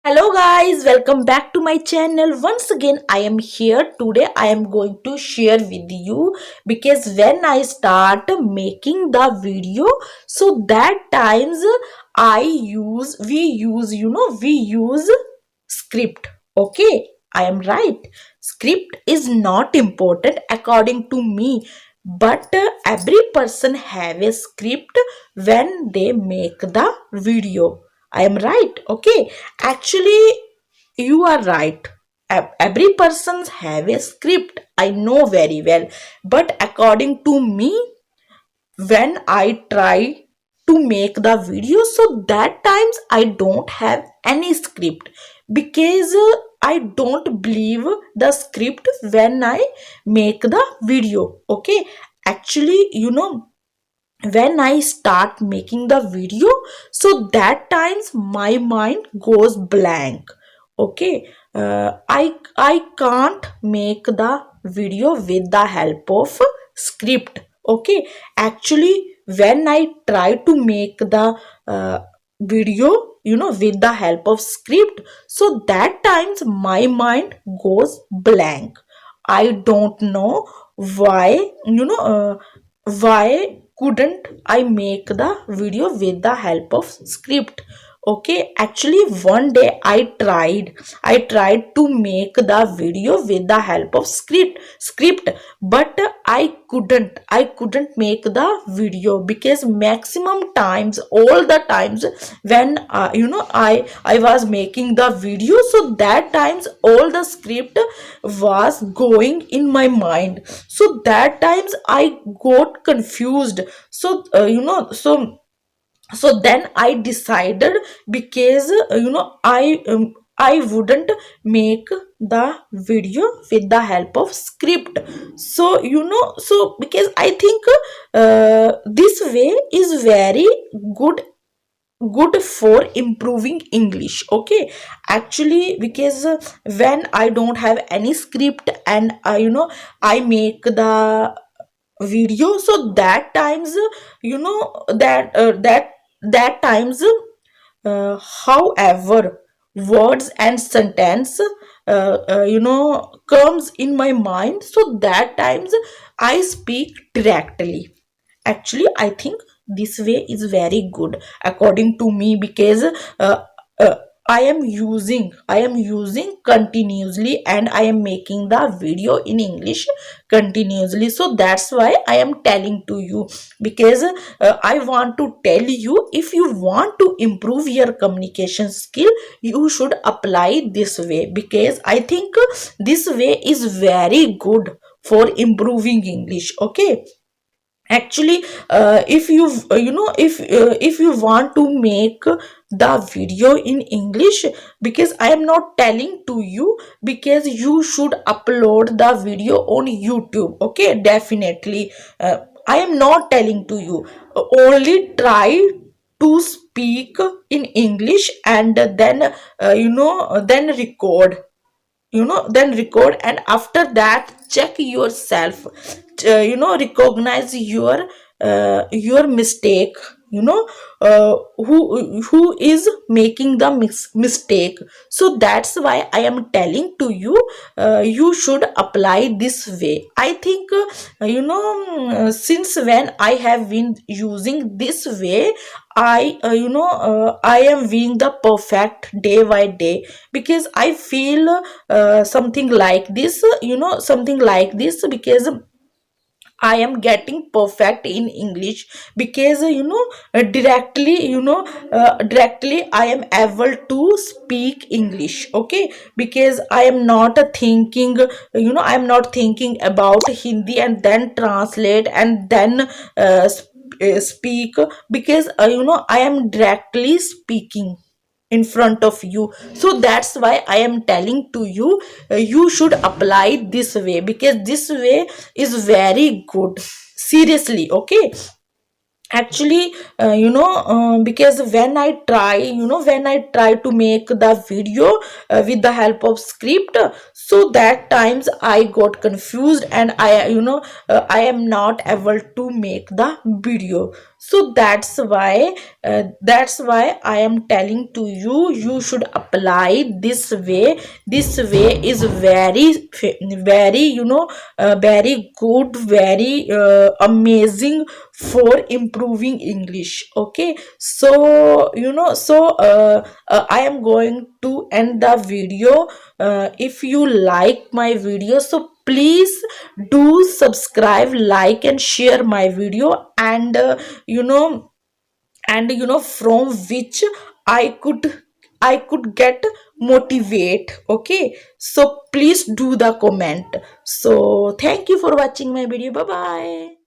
Hello guys, welcome back to my channel. Once again, I am here today. I am going to share with you because when I start making the video, so that times we use script. Okay, I am right. Script is not important according to me, but every person have a script when they make the video. I am right. Okay, actually you are right. Every person have a script, I know very well, but according to me, when I try to make the video, so that times I don't have any script because I don't believe the script when I make the video. Okay, actually, when I start making the video, so that times my mind goes blank. Okay, I can't make the video with the help of script. Okay, actually when I try to make the video, with the help of script, so that times my mind goes blank. I don't know why, why couldn't I make the video with the help of script. Okay, actually one day I tried to make the video with the help of script, but I couldn't make the video because maximum times, all the times when I was making the video, so that times all the script was going in my mind, so that times I got confused. So so then I decided, because I wouldn't make the video with the help of script. So so because I think this way is very good good for improving English. Okay, actually because when I don't have any script and I make the video, so that times that times however words and sentence comes in my mind, so that times I speak directly. Actually I think this way is very good according to me, because uh, I am using continuously, and I am making the video in English continuously. So that's why I am telling to you, because I want to tell you, if you want to improve your communication skill, you should apply this way, because I think this way is very good for improving English. Okay, actually if you if you want to make the video in English, because I am not telling to you, because you should upload the video on YouTube. Okay, definitely I am not telling to you, only try to speak in English, and then then record, then record, and after that check yourself, recognize your mistake, who is making the mistake. So that's why I am telling to you, you should apply this way. I think since when I have been using this way, I am being the perfect day by day, because I feel something like this, something like this, because I am getting perfect in English, because directly I am able to speak English. Okay, because I am not thinking, I am not thinking about Hindi and then translate and then speak, because I am directly speaking in front of you. So that's why I am telling to you, you should apply this way, because this way is very good, seriously. Okay, actually because when I try to make the video with the help of script, so that times I got confused, and I am not able to make the video. So that's why I am telling to you, you should apply this way. This way is very, very good, very amazing for improving English. Okay, so I am going to end the video. If you like my video, so please do subscribe, like and share my video. And you know from which I could get motivate. Okay, so please do the comment. So thank you for watching my video. Bye bye.